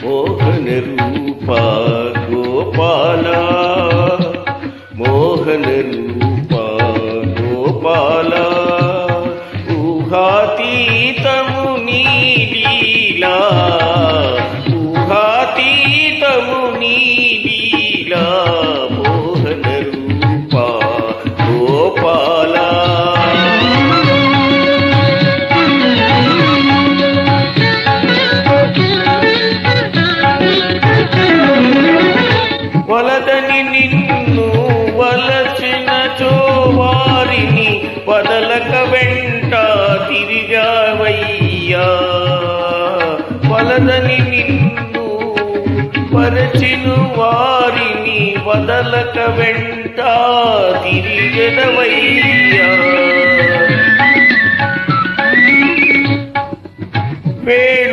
మోహన రూప గోపాల మోహన రూప గోపాల ఊహాతీతము నీ లీలా ఊహాతీతము నీ లీలా మోహన రూప గోపాల వలదని నిన్ను వలచిన చోవారిని వదలక వెంట తిరిగావయ్యా వలదని నిన్ను వరచిన వారిని వదలక వెంట తిరిగెదవయ్యా వేళ